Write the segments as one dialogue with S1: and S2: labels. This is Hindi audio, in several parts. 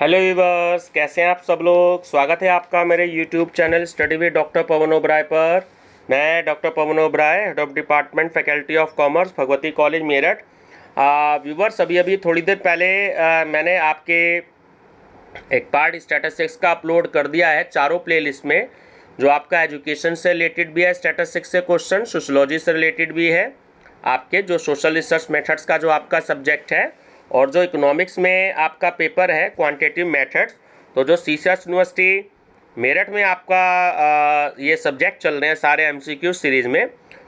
S1: हेलो व्यूअर्स, कैसे हैं आप सब लोग। स्वागत है आपका मेरे YouTube channel study with doctor Pawan Oberoi पर। मैं doctor Pawan Oberoi, head of department faculty of commerce, Bhagwati college Meerut. Viewers, अभी थोड़ी देर पहले मैंने आपके एक पार्ट स्टैटिस्टिक्स का अपलोड कर दिया है चारों प्लेलिस्ट में, जो आपका एजुकेशन से रिलेटेड भी है, स्टैटिस्टिक्स से क्वेश्चन, सोशोलॉजी से रिलेटेड भी है, आपके जो सोशल रिसर्च मेथड्स का जो आपका सब्जेक्ट है, और जो इकोनॉमिक्स में आपका पेपर है क्वांटिटेटिव मेथड। तो जो सीसर्स यूनिवर्सिटी मेरठ में आपका ये सब्जेक्ट चल रहे हैं सारे एमसीक्यू सीरीज़ में,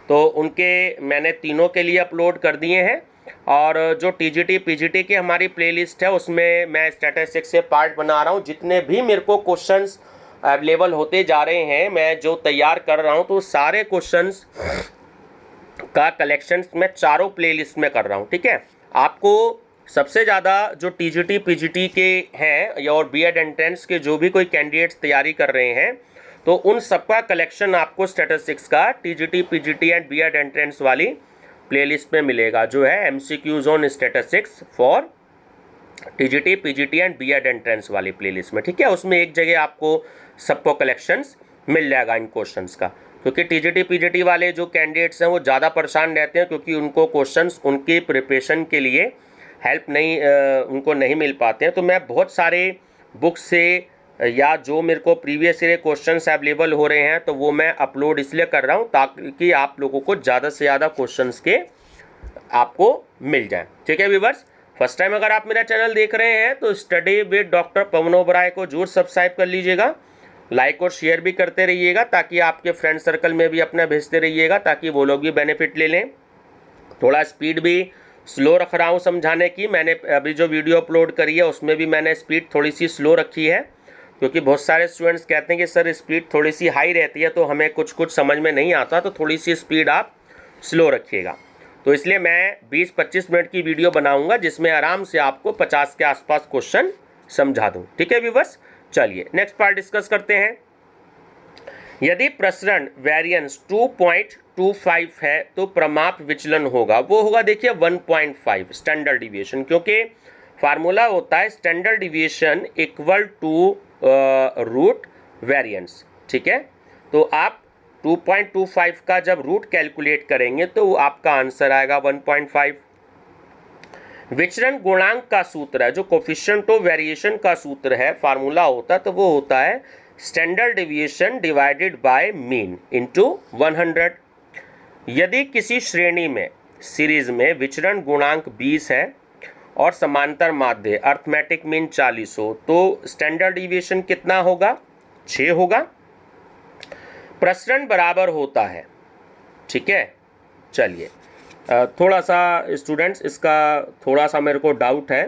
S1: तो उनके मैंने तीनों के लिए अपलोड कर दिए हैं। और जो टीजीटी पीजीटी की हमारी प्लेलिस्ट है उसमें मैं स्टैटिस्टिक्स से पार्ट बना रहा हूँ। जितने भी मेरे को क्वेश्चंस अवेलेबल होते जा रहे हैं, मैं जो तैयार कर रहा हूँ, तो सारे क्वेश्चंस का कलेक्शंस मैं चारों प्लेलिस्ट में कर रहा हूँ। ठीक है, आपको सबसे ज़्यादा जो टीजीटी पीजीटी के हैं और बीएड एंट्रेंस के जो भी कोई कैंडिडेट्स तैयारी कर रहे हैं, तो उन सबका कलेक्शन आपको स्टैटिस्टिक्स का TGT PGT and BEd entrance वाली प्लेलिस्ट में मिलेगा, जो है MCQs on statistics for TGT PGT and BEd entrance वाली प्लेलिस्ट में। ठीक है, उसमें एक जगह आपको सबको कलेक्शंस मिल जाएगा इन क्वेश्चंस का, क्योंकि टीजीटी पीजीटी वाले जो कैंडिडेट्स हैं वो ज़्यादा परेशान रहते हैं, क्योंकि उनको क्वेश्चंस उनकी प्रिपरेशन के लिए हेल्प नहीं उनको नहीं मिल पाते हैं। तो मैं बहुत सारे बुक्स से या जो मेरे को प्रीवियस ईयर क्वेश्चंस अवेलेबल हो रहे हैं, तो वो मैं अपलोड इसलिए कर रहा हूँ ताकि आप लोगों को ज़्यादा से ज़्यादा क्वेश्चंस के आपको मिल जाए। ठीक है व्यूअर्स, फर्स्ट टाइम अगर आप मेरा चैनल देख रहे हैं तो study with doctor Pawan Oberoi को जरूर सब्सक्राइब कर लीजिएगा, लाइक और शेयर भी करते रहिएगा, ताकि आपके फ्रेंड सर्कल में भी अपना भेजते रहिएगा, ताकि वो लोग भी बेनिफिट ले लें। थोड़ा स्पीड भी स्लो रख रहा हूँ समझाने की। मैंने अभी जो वीडियो अपलोड करी है उसमें भी मैंने स्पीड थोड़ी सी स्लो रखी है, क्योंकि बहुत सारे स्टूडेंट्स कहते हैं कि सर स्पीड थोड़ी सी हाई रहती है तो हमें कुछ समझ में नहीं आता, तो थोड़ी सी स्पीड आप स्लो रखिएगा। तो इसलिए मैं 20-25 मिनट की वीडियो बनाऊंगा, जिसमें आराम से आपको 50 के आसपास क्वेश्चन समझा दूँ। ठीक है व्यूअर्स, चलिए नेक्स्ट पार्ट डिस्कस करते हैं। यदि प्रसरण वेरिएंस 2.25 है तो प्रमाप विचलन होगा, वो होगा देखिए 1.5 स्टैंडर्ड डिविएशन, क्योंकि फार्मूला होता है standard deviation equal to root variance. ठीक है, तो आप 2.25 का जब रूट कैलकुलेट करेंगे तो आपका आंसर आएगा 1.5। विचरण गुणांक का सूत्र है, जो कोफिशिएंट ऑफ वेरिएशन का सूत्र है, फार्मूला होता है, तो वो होता है standard deviation divided by mean into 100। यदि किसी श्रेणी में सीरीज में विचरण गुणांक 20 है और समांतर माध्य अर्थमेटिक मीन 40 हो, तो स्टैंडर्ड डिविएशन कितना होगा? 6 होगा। प्रसरण बराबर होता है। ठीक है, चलिए थोड़ा सा स्टूडेंट्स इसका थोड़ा सा मेरे को डाउट है।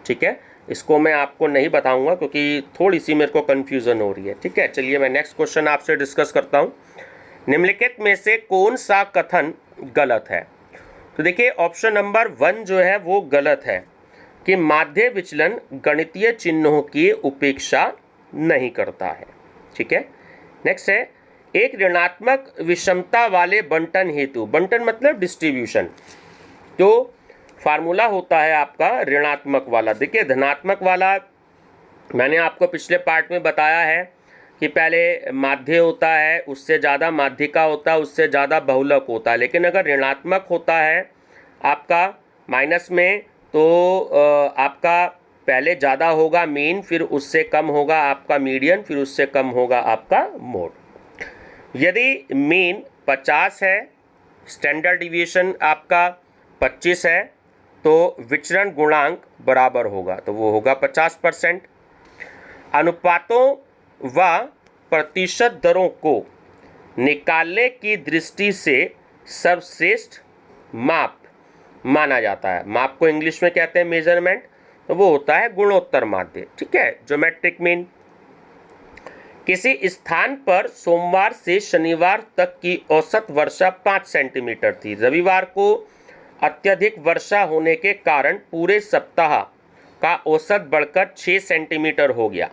S1: ठीक है, इसको मैं आपको नहीं बताऊंगा क्योंकि थोड़ी सी मेरे को कन्फ्यूज़न हो रही है। ठीक है, चलिए मैं नेक्स्ट क्वेश्चन आपसे डिस्कस करता हूँ। निम्नलिखित में से कौन सा कथन गलत है? तो देखिए ऑप्शन नंबर 1 जो है वो गलत है, कि माध्य विचलन गणितीय चिन्हों की उपेक्षा नहीं करता है। ठीक है, नेक्स्ट है, एक ऋणात्मक विषमता वाले बंटन हेतु, बंटन मतलब डिस्ट्रीब्यूशन, तो फार्मूला होता है आपका ऋणात्मक वाला। देखिए धनात्मक वाला मैंने आपको पिछले पार्ट में बताया है कि पहले माध्य होता है, उससे ज़्यादा माध्यिका होता है, उससे ज़्यादा बहुलक होता है। लेकिन अगर ऋणात्मक होता है आपका माइनस में, तो आपका पहले ज़्यादा होगा मीन, फिर उससे कम होगा आपका मीडियन, फिर उससे कम होगा आपका मोड। यदि मीन 50 है, स्टैंडर्ड डिविएशन आपका 25 है, तो विचरण गुणांक बराबर होगा, तो वो होगा 50%। अनुपातों व प्रतिशत दरों को निकालने की दृष्टि से सर्वश्रेष्ठ माप माना जाता है। माप को इंग्लिश में कहते हैं मेजरमेंट, तो वो होता है गुणोत्तर माध्य। ठीक है, ज्योमेट्रिक मीन। किसी स्थान पर सोमवार से शनिवार तक की औसत वर्षा 5 सेंटीमीटर थी। रविवार को अत्यधिक वर्षा होने के कारण पूरे सप्ताह का औसत बढ़कर 6 सेंटीमीटर हो गया।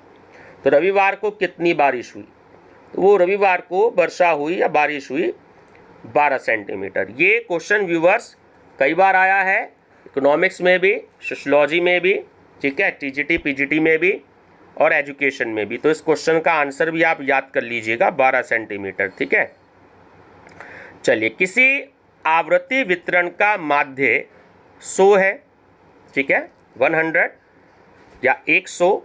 S1: तो रविवार को कितनी बारिश हुई? तो वो रविवार को वर्षा हुई या बारिश हुई 12 सेंटीमीटर। ये क्वेश्चन व्यूवर्स कई बार आया है, इकोनॉमिक्स में भी, सोशलॉजी में भी, ठीक है, टीजीटी पीजीटी में भी और एजुकेशन में भी। तो इस क्वेश्चन का आंसर भी आप याद कर लीजिएगा, 12 सेंटीमीटर। ठीक है, चलिए, किसी आवृत्ति वितरण का माध्य 100 है, ठीक है, 100 या 100,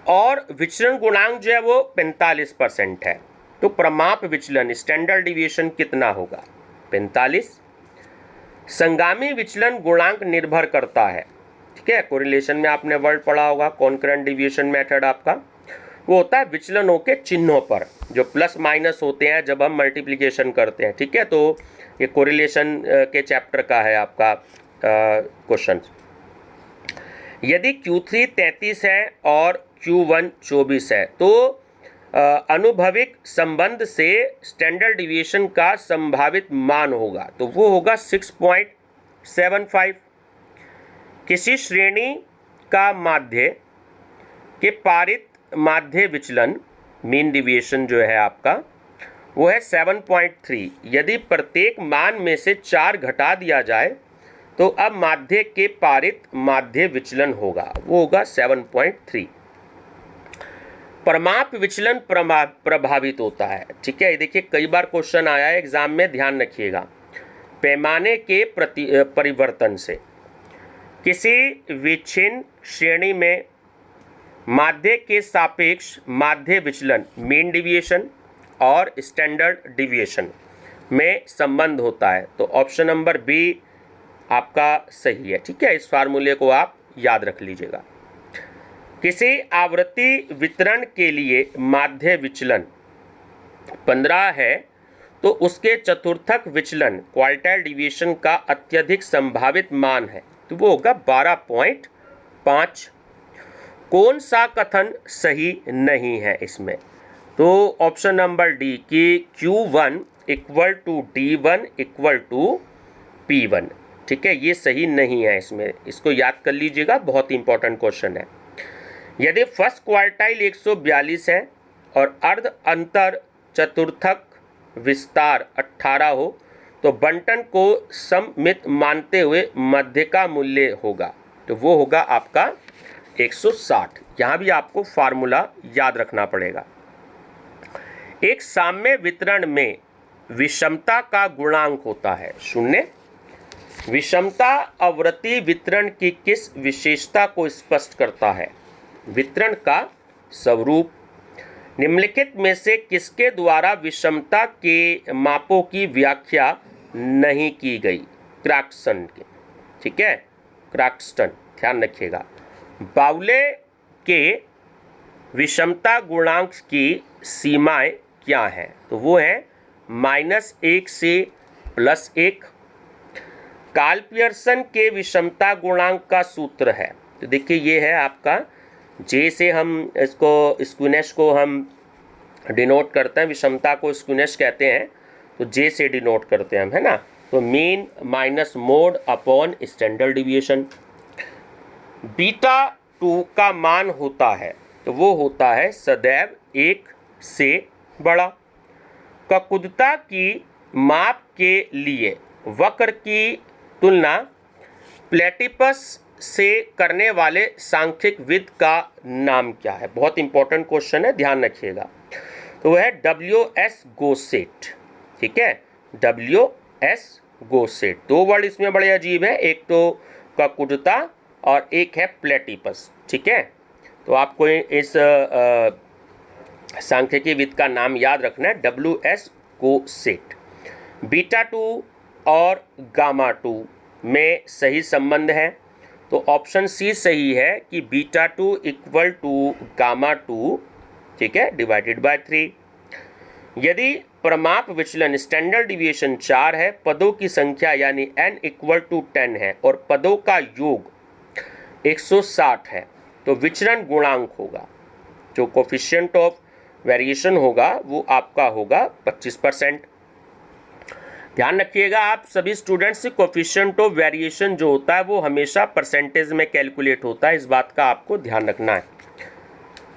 S1: और विचलन गुणांक जो है वो 45% है, तो प्रमाप विचलन स्टैंडर्ड डिविएशन कितना होगा? 45। संगामी विचलन गुणांक निर्भर करता है, ठीक है, कोरिलेशन में आपने वर्ड पढ़ा होगा, कॉन्करेंट डिविएशन मेथड आपका वो होता है विचलनों के चिन्हों पर, जो प्लस माइनस होते हैं जब हम मल्टीप्लिकेशन करते हैं। ठीक है, तो ये कोरिलेशन के चैप्टर का है आपका क्वेश्चन। यदि Q3 33 है और Q1 24 है, तो आनुभविक संबंध से स्टैंडर्ड डिविएशन का संभावित मान होगा, तो वो होगा 6.75। किसी श्रेणी का माध्य के पारित माध्य विचलन मीन डिविएशन जो है आपका वो है 7.3। यदि प्रत्येक मान में से 4 घटा दिया जाए तो अब माध्य के पारित माध्य विचलन होगा, वो होगा 7.3। प्रमाप विचलन प्रभावित होता है, ठीक है, ये देखिए कई बार क्वेश्चन आया है एग्जाम में, ध्यान रखिएगा। पैमाने के परिवर्तन से किसी विच्छिन्न श्रेणी में माध्य के सापेक्ष माध्य विचलन मीन डिविएशन और स्टैंडर्ड डिविएशन में संबंध होता है, तो ऑप्शन नंबर बी आपका सही है। ठीक है, इस फार्मूले को आप याद रख लीजिएगा। किसी आवृत्ति वितरण के लिए माध्य विचलन 15 है, तो उसके चतुर्थक विचलन क्वार्टाइल डिविएशन का अत्यधिक संभावित मान है, तो वो होगा 12.5। कौन सा कथन सही नहीं है इसमें? तो ऑप्शन नंबर डी कि Q1 equal to D1 equal to P1, ठीक है, ये सही नहीं है इसमें, इसको याद कर लीजिएगा, बहुत इंपॉर्टेंट क्वेश्चन है। यदि फर्स्ट क्वार्टाइल 142 है और अर्ध अंतर चतुर्थक विस्तार 18 हो, तो बंटन को सममित मानते हुए मध्य का मूल्य होगा, तो वो होगा आपका 160। यहाँ भी आपको फार्मूला याद रखना पड़ेगा। एक साम्य वितरण में विषमता का गुणांक होता है 0। विषमता आवृत्ति वितरण की किस विशेषता को स्पष्ट करता है? वितरण का स्वरूप। निम्नलिखित में से किसके द्वारा विषमता के मापों की व्याख्या नहीं की गई? क्राक्सन के, ठीक है, क्राक्स्टन, ध्यान रखिएगा। बाउले के विषमता गुणांक की सीमाएं क्या हैं? तो वो हैं -1 से +1। कार्ल पियर्सन के विषमता गुणांक का सूत्र है, तो देखिए ये है आपका जे से हम इसको स्क्विनेश को हम डिनोट करते हैं, विषमता को स्क्विनेश कहते हैं, तो जे से डिनोट करते हैं हम, है ना। तो mean minus mode upon standard deviation. Beta 2 का मान होता है, तो वो होता है सदैव 1 से बड़ा। ककुदता की माप के लिए वक्र की तुलना प्लेटिपस से करने वाले सांख्यिक विद का नाम क्या है? बहुत इंपॉर्टेंट क्वेश्चन है, ध्यान रखिएगा। तो वह है WS गोसेट, ठीक है, WS गोसेट। 2 वर्ड इसमें बड़े अजीब है, एक तो ककुदता और एक है प्लेटिपस, ठीक है। तो आपको इस सांख्यिकी विद का नाम याद रखना है, WS गोसेट। बीटा 2 और गामा 2 में सही संबंध है, तो ऑप्शन सी सही है कि बीटा 2 इक्वल टू गामा 2, ठीक है, डिवाइडेड बाय 3। यदि प्रमाप विचलन स्टैंडर्ड डिविएशन 4 है, पदों की संख्या यानी n इक्वल टू 10 है और पदों का योग 160 है, तो विचलन गुणांक होगा, जो कोफिशिएंट ऑफ वेरिएशन होगा वो आपका होगा 25%। ध्यान रखिएगा आप सभी स्टूडेंट्स, कोफिशिएंट ऑफ वेरिएशन जो होता है वो हमेशा परसेंटेज में कैलकुलेट होता है, इस बात का आपको ध्यान रखना है,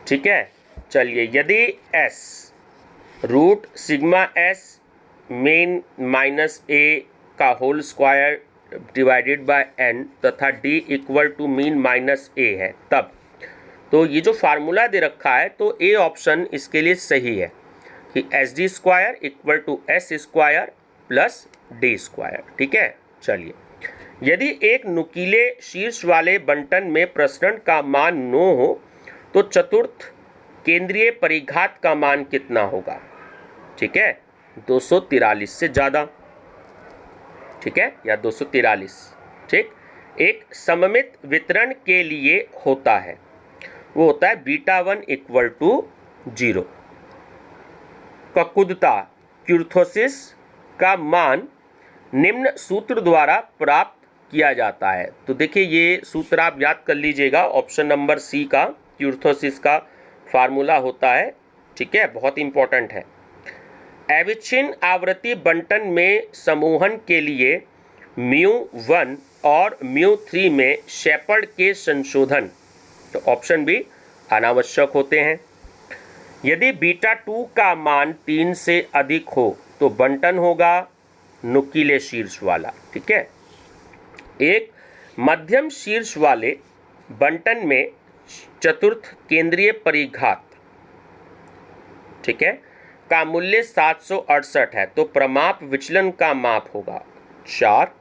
S1: ठीक है। चलिए, यदि s root sigma s mean -a का whole square divided by n तथा d equal to mean minus a है तब, तो ये जो फार्मूला दे रखा है तो ए ऑप्शन इसके लिए सही है कि H D square equal to S square plus D square. ठीक है, चलिए, यदि एक नुकीले शीर्ष वाले बंटन में प्रसरण का मान 9 हो तो चतुर्थ केंद्रीय परिघात का मान कितना होगा? ठीक है, 243 से ज़्यादा, ठीक है, या 243। ठीक, एक सममित वितरण के लिए होता है, वो होता है बीटा 1 इक्वल टू 0। ककुदता क्यूर्थोसिस का मान निम्न सूत्र द्वारा प्राप्त किया जाता है। तो देखिए ये सूत्र आप याद कर लीजिएगा, ऑप्शन नंबर सी का क्यूर्थोसिस का फार्मूला होता है। ठीक है, बहुत इंपॉर्टेंट है। अविच्छिन्न आवृत्ति बंटन में समूहन के लिए μ1 और μ3 में शेपर्ड के संशोधन, तो ऑप्शन बी अनावश्यक होते हैं। यदि बीटा 2 का मान 3 से अधिक हो तो बंटन होगा नुकीले शीर्ष वाला। ठीक है, एक मध्यम शीर्ष वाले बंटन में चतुर्थ केंद्रीय परिघात, ठीक है, का मूल्य 768 है तो प्रमाप विचलन का माप होगा 4।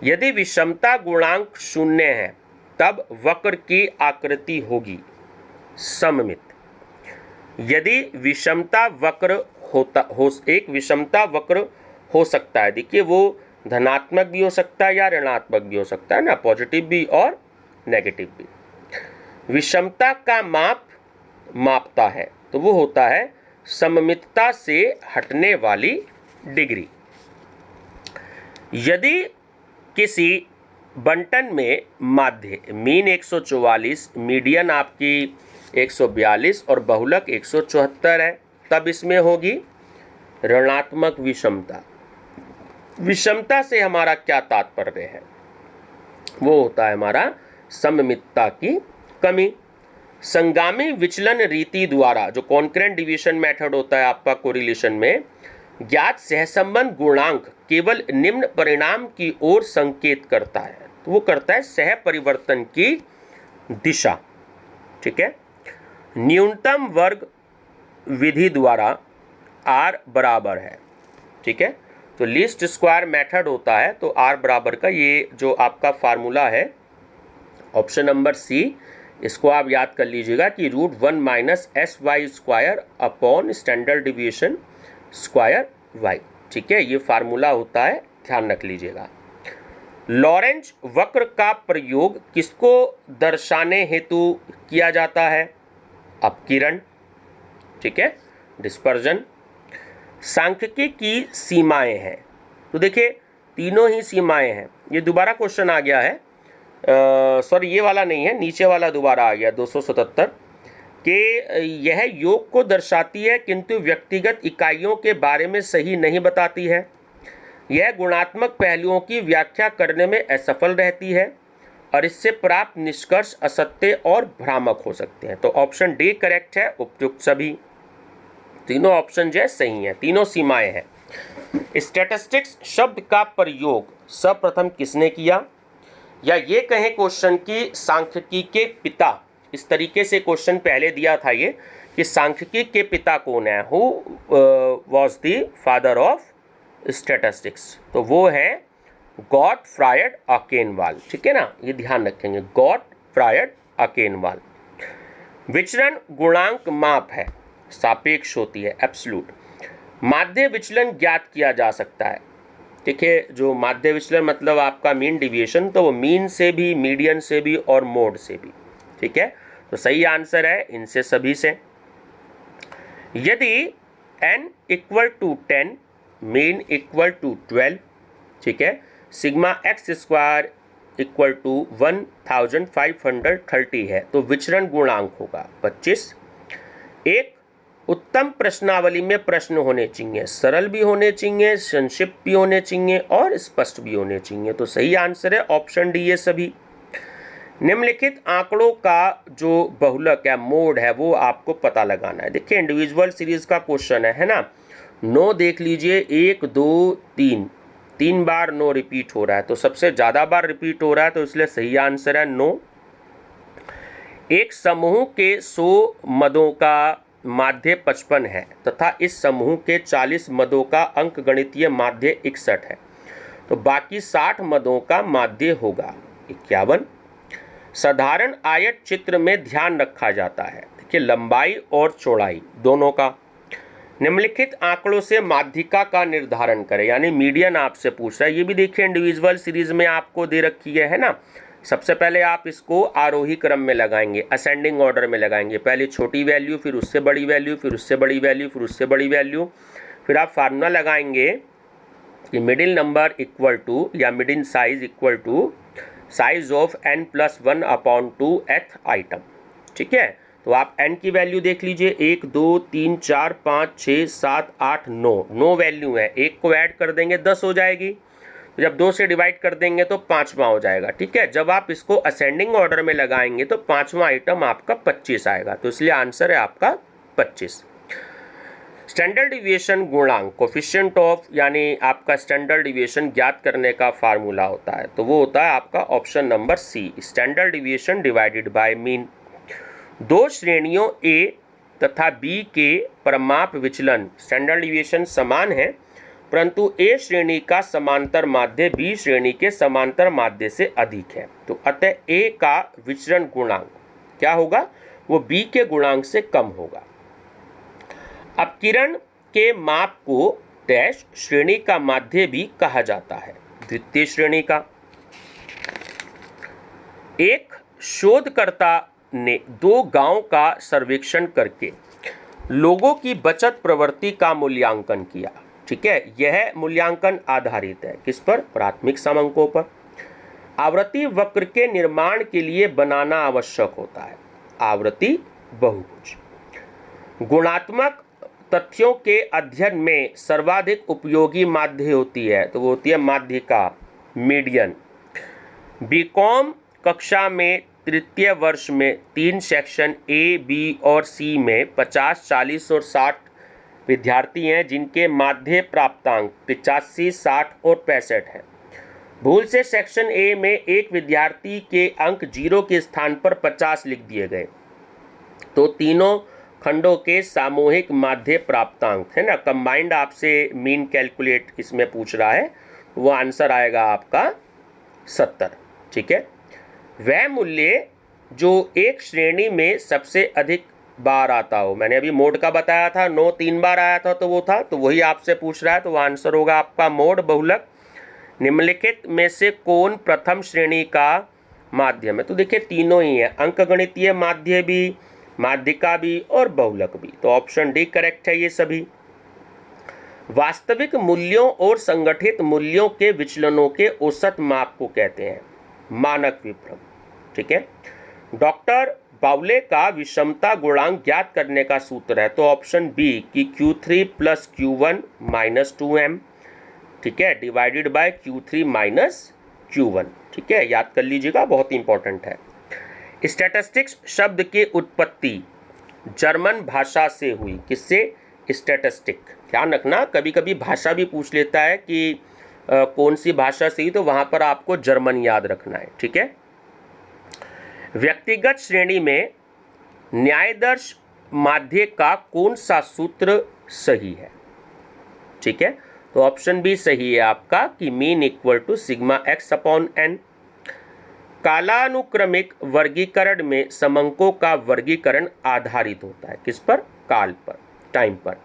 S1: यदि विषमता गुणांक 0 है तब वक्र की आकृति होगी सममित। यदि विषमता वक्र एक विषमता वक्र हो सकता है, देखिए वो धनात्मक भी हो सकता है या ऋणात्मक भी हो सकता है ना, पॉजिटिव भी और नेगेटिव भी। विषमता का माप मापता है तो वो होता है सममितता से हटने वाली डिग्री। यदि किसी बंटन में माध्य मीन 144, मीडियन आपकी 142 और बहुलक 174 है तब इसमें होगी ऋणात्मक विषमता। विषमता से हमारा क्या तात्पर्य है? वो होता है हमारा सममितता की कमी। संगामी विचलन रीति द्वारा, जो कॉन्करेंट डिवीजन मेथड होता है आपका कोरिलेशन में, ज्ञात सहसंबंध गुणांक केवल निम्न परिणाम की ओर संकेत करता है, तो वो करता है सह परिवर्तन की दिशा। ठीक है, न्यूनतम वर्ग विधि द्वारा r बराबर है। ठीक है, तो लीस्ट स्क्वायर मेथड होता है तो r बराबर का ये जो आपका फार्मूला है ऑप्शन नंबर सी, इसको आप याद कर लीजिएगा कि √1 minus S Y square upon standard deviation square y। ठीक है, ये फार्मूला होता है, ध्यान रख लीजिएगा। लॉरेंज वक्र का प्रयोग किसको दर्शाने हेतु किया जाता है? अपकिरण। ठीक है, डिस्पर्जन। सांख्यिकी की सीमाएं हैं, तो देखिए तीनों ही सीमाएं हैं। ये दोबारा क्वेश्चन आ गया है, सॉरी ये वाला नहीं है, नीचे वाला दोबारा आ गया 277 कि यह योग को दर्शाती है किंतु व्यक्तिगत इकाइयों के बारे में सही नहीं बताती है। यह गुणात्मक पहलुओं की व्याख्या करने में असफल रहती है और इससे प्राप्त निष्कर्ष असत्य और भ्रामक हो सकते हैं। तो ऑप्शन डी करेक्ट है, उपयुक्त सभी तीनों ऑप्शन जो है सही है, तीनों सीमाएं हैं। स्टैटिस्टिक्स शब्द का प्रयोग सर्वप्रथम किसने किया? या ये कहें क्वेश्चन की सांख्यिकी के पिता, इस तरीके से क्वेश्चन पहले दिया था ये कि सांख्यिकी के पिता कौन है, who was the father of statistics, तो वो है गॉटफ्रायड अकेनवाल। ठीक है ना, ये ध्यान रखेंगे, गॉटफ्रायड अकेनवाल। विचरण गुणांक माप है, सापेक्ष होती है, एब्सोल्यूट। माध्य विचलन ज्ञात किया जा सकता है। देखिए जो माध्य विचलन मतलब आपका मीन डिविएशन, तो वो मीन से भी, मीडियन से भी और मोड से भी। ठीक है, तो सही आंसर है इनसे सभी से। यदि n equal to 10, mean equal to 12, ठीक है, sigma X square equal to 1530 है तो विचरण गुणांक होगा 25। एक उत्तम प्रश्नावली में प्रश्न होने चाहिए, सरल भी होने चाहिए, संक्षिप्त भी होने चाहिए और स्पष्ट भी होने चाहिए। तो सही आंसर है ऑप्शन डी ये सभी। निम्नलिखित आंकड़ों का जो बहुलक है, मोड है, वो आपको पता लगाना है। देखिए इंडिविजुअल सीरीज का क्वेश्चन है ना। 9 देख लीजिए, 1 2 3 3 बार नो रिपीट हो रहा है, तो सबसे ज़्यादा बार रिपीट हो रहा है, तो इसलिए सही आंसर है नो। एक समूह के 100 मदों का माध्य 55 है तथा इस समूह के 40 मदों का अंकगणितीय माध्य 61 है, तो बाकी 60 मदों का माध्य होगा 51। साधारण आयत चित्र में ध्यान रखा जाता है, देखिए लंबाई और चौड़ाई दोनों का। निम्नलिखित आंकड़ों से माध्यिका का निर्धारण करें, यानी मीडियन आपसे पूछ रहा है। ये भी देखिए इंडिविजुअल सीरीज में आपको दे रखी है ना। सबसे पहले आप इसको आरोही क्रम में लगाएंगे, असेंडिंग ऑर्डर में लगाएंगे, पहले छोटी वैल्यू, फिर उससे बड़ी वैल्यू, फिर उससे बड़ी वैल्यू, फिर उससे बड़ी वैल्यू। फिर आप फार्मूला लगाएंगे कि मिडिल नंबर इक्वल टू या middle size equal to size of n+1/2 th item. ठीक है, तो आप n की वैल्यू देख लीजिए, 1 2 3 4 5 6 7 8 9, 9 वैल्यू है, एक को ऐड कर देंगे 10 हो जाएगी, तो जब 2 से डिवाइड कर देंगे तो 5वां हो जाएगा। ठीक है, जब आप इसको असेंडिंग ऑर्डर में लगाएंगे तो 5वां आइटम आपका 25 आएगा, तो इसलिए आंसर है आपका 25। स्टैंडर्ड डिविएशन गुणांक कोफिशिएंट ऑफ, यानी आपका स्टैंडर्ड डिविएशन ज्ञात करने का फार्मूला होता है, तो वो होता है आपका option number C, standard deviation divided by mean. दो श्रेणियों ए तथा बी के परमाप विचलन स्टैंडर्ड डिविएशन समान है, परंतु ए श्रेणी का समांतर माध्य बी श्रेणी के समांतर माध्य से अधिक है, तो अतः ए का विचरण गुणांक क्या होगा, वो बी के गुणांक से कम होगा। अपकिरण के माप को डैश श्रेणी का माध्य भी कहा जाता है, द्वितीय श्रेणी का। एक शोधकर्ता ने 2 गांव का सर्वेक्षण करके लोगों की बचत प्रवृत्ति का मूल्यांकन किया। ठीक है, यह मूल्यांकन आधारित है किस पर, प्राथमिक समांकों पर। आवृत्ति वक्र के निर्माण के लिए बनाना आवश्यक होता है आवृत्ति बहुभुज। गुणात्मक तथ्यों के अध्ययन में सर्वाधिक उपयोगी माध्य होती है, तो वो होती है माध्यिका, मीडियन। बीकॉम कक्षा में तृतीय वर्ष में 3 सेक्शन ए, बी और सी में 50, 40 और 60 विद्यार्थी हैं, जिनके माध्य प्राप्तांक 85, 60 और 65 हैं। भूल से सेक्शन ए में एक विद्यार्थी के अंक 0 के स्थान पर 50 लिख दिए गए, तो तीनों खंडों के सामूहिक माध्य प्राप्तांक है ना, कंबाइंड आपसे मीन कैलकुलेट इसमें पूछ रहा है, वो आंसर आएगा आपका 70। ठीक है, वह मूल्य जो एक श्रेणी में सबसे अधिक बार आता हो, मैंने अभी मोड का बताया था, 9 3 बार आया था तो वो था, तो वही आपसे पूछ रहा है, तो वो आंसर होगा आपका मोड बहुलक। निम्नलिखित में से कौन प्रथम श्रेणी का माध्यम है, तो देखिए तीनों ही है, अंकगणितीय माध्य भी, माध्यिका भी और बहुलक भी, तो ऑप्शन डी करेक्ट है ये सभी। वास्तविक मूल्यों और संगठित मूल्यों के विचलनों के औसत माप को कहते हैं मानक विभ्रम। ठीक है, डॉक्टर बाउले का विषमता गुणांक ज्ञात करने का सूत्र है, तो ऑप्शन बी कि Q3 + Q1 - 2m। ठीक है, डिवाइडेड बाय Q3 - Q1। ठीक है, याद कर लीजिएगा, बहुत इंपॉर्टेंट है। स्टैटिस्टिक्स शब्द की उत्पत्ति जर्मन भाषा से हुई, किससे, स्टैटिस्टिक। ध्यान रखना, कभी कभी भाषा भी पूछ लेता है कि कौन सी भाषा से ही, तो वहाँ पर आपको जर्मन याद रखना है। ठीक है, व्यक्तिगत श्रेणी में न्यायदर्श माध्य का कौन सा सूत्र सही है। ठीक है, तो ऑप्शन बी सही है आपका कि mean equal to sigma x/n। कालानुक्रमिक वर्गीकरण में समंकों का वर्गीकरण आधारित होता है किस पर, काल पर, टाइम पर।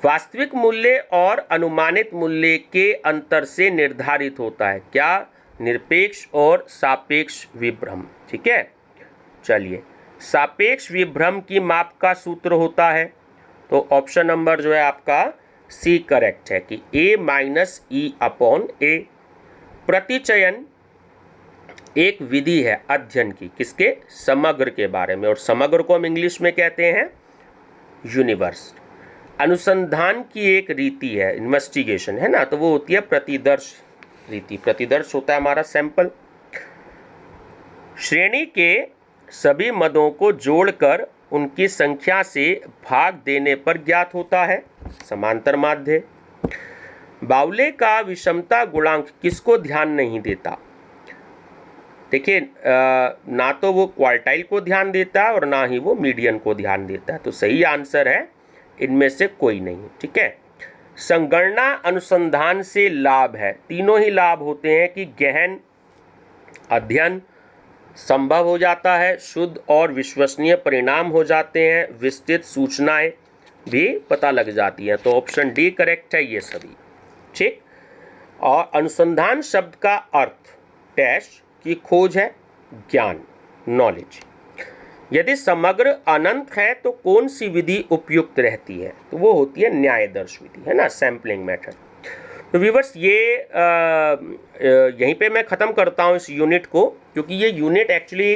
S1: वास्तविक मूल्य और अनुमानित मूल्य के अंतर से निर्धारित होता है क्या, निरपेक्ष और सापेक्ष विभ्रम। ठीक है, चलिए, सापेक्ष विभ्रम की माप का सूत्र होता है, तो ऑप्शन नंबर जो है आपका सी करेक्ट है कि A - E/A। प्रतिचयन एक विधि है अध्ययन की, किसके, समग्र के बारे में, और समग्र को हम इंग्लिश में कहते हैं यूनिवर्स। अनुसंधान की एक रीति है, इन्वेस्टिगेशन है ना, तो वो होती है प्रतिदर्श रीति। प्रतिदर्श होता है हमारा सैंपल। श्रेणी के सभी मदों को जोड़कर उनकी संख्या से भाग देने पर ज्ञात होता है समांतर माध्य। बाउले का विषमता गुणांक किसको ध्यान नहीं देता? देखिए, ना तो वो क्वार्टाइल को ध्यान देता है और ना ही वो मीडियन को ध्यान देता है। तो सही आंसर है इनमें से कोई नहीं। ठीक है। संगणना अनुसंधान से लाभ है, तीनों ही लाभ होते हैं कि गहन अध्ययन संभव हो जाता है, शुद्ध और विश्वसनीय परिणाम हो जाते हैं, विस्तृत सूचनाएं भी पता लग जाती हैं। तो ऑप्शन डी करेक्ट है ये सभी। ठीक। और अनुसंधान शब्द का अर्थ टेस्ट की खोज है, ज्ञान, नॉलेज। यदि समग्र अनंत है तो कौन सी विधि उपयुक्त रहती है? तो वो होती है न्यायदर्श विधि, है ना, सैम्पलिंग मेथड। तो व्यूअर्स ये यहीं पे मैं ख़त्म करता हूँ इस यूनिट को, क्योंकि ये यूनिट एक्चुअली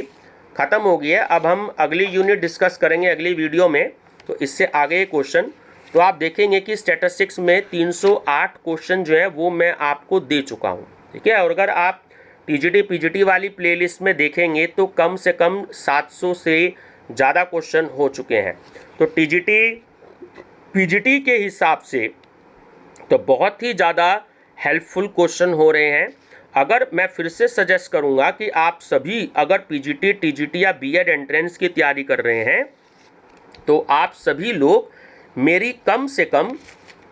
S1: ख़त्म हो गई है। अब हम अगली यूनिट डिस्कस करेंगे अगली वीडियो में। तो इससे आगे क्वेश्चन तो आप देखेंगे कि स्टैटिस्टिक्स में 308 क्वेश्चन जो है वो मैं आपको दे चुका हूँ। ठीक है। और अगर आप टीजीटी पीजीटी वाली प्लेलिस्ट में देखेंगे तो कम से कम 700 से ज़्यादा क्वेश्चन हो चुके हैं। तो टीजीटी पीजीटी के हिसाब से तो बहुत ही ज़्यादा हेल्पफुल क्वेश्चन हो रहे हैं। अगर मैं फिर से सजेस्ट करूंगा कि आप सभी अगर पीजीटी टीजीटी या बीएड एंट्रेंस की तैयारी कर रहे हैं तो आप सभी लोग मेरी कम से कम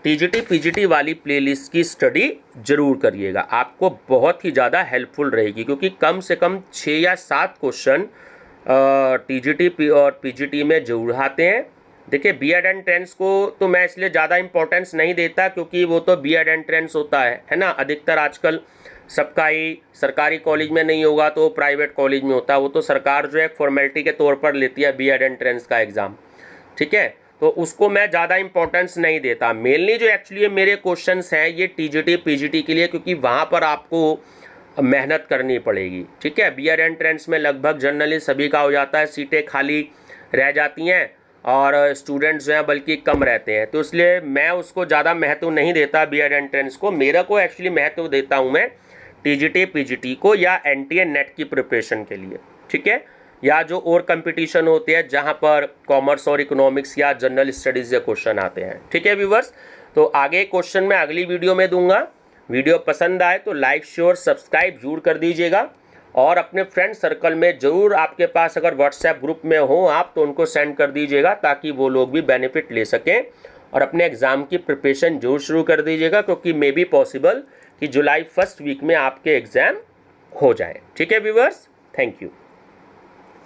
S1: टीजीटी पीजीटी वाली प्लेलिस्ट की स्टडी जरूर करिएगा। आपको बहुत ही ज़्यादा हेल्पफुल रहेगी, क्योंकि कम से कम 6 या 7 क्वेश्चन टीजीटी और पीजीटी में जरूर आते हैं। देखिए, बीएड एंट्रेंस को तो मैं इसलिए ज़्यादा इंपॉर्टेंस नहीं देता क्योंकि वो तो बीएड एंट्रेंस होता है ना। अधिकतर आजकल सबका ही सरकारी कॉलेज में नहीं होगा तो प्राइवेट कॉलेज में होता है। वो तो सरकार जो है फॉर्मेलिटी के तौर पर लेती है बीएड एंट्रेंस का एग्ज़ाम। ठीक है। तो उसको मैं ज़्यादा इंपॉर्टेंस नहीं देता। मेनली जो एक्चुअली मेरे क्वेश्चंस हैं ये टीजीटी पीजीटी के लिए, क्योंकि वहाँ पर आपको मेहनत करनी पड़ेगी। ठीक है। बीएड एंट्रेंस में लगभग जनरली सभी का हो जाता है, सीटें खाली रह जाती हैं और स्टूडेंट्स जो हैं बल्कि कम रहते हैं। तो इसलिए मैं उसको ज़्यादा महत्व नहीं देता बीएड एंट्रेंस को। मेरा को एक्चुअली महत्व देता हूँ मैं टीजीटी पीजीटी को या एनटीए नेट की प्रिपरेशन के लिए। ठीक है। या जो और कंपटीशन होते हैं जहाँ पर कॉमर्स और इकोनॉमिक्स या जनरल स्टडीज़ के क्वेश्चन आते हैं। ठीक है व्यूवर्स। तो आगे क्वेश्चन मैं अगली वीडियो में दूंगा। वीडियो पसंद आए तो लाइक शेयर सब्सक्राइब जरूर कर दीजिएगा और अपने फ्रेंड सर्कल में ज़रूर, आपके पास अगर व्हाट्सएप ग्रुप में हो आप तो उनको सेंड कर दीजिएगा ताकि वो लोग भी बेनिफिट ले सकें और अपने एग्ज़ाम की प्रिपरेशन जरूर शुरू कर दीजिएगा, क्योंकि मे बी पॉसिबल कि जुलाई 1st वीक में आपके एग्ज़ाम हो जाए। ठीक है व्यूवर्स, थैंक यू।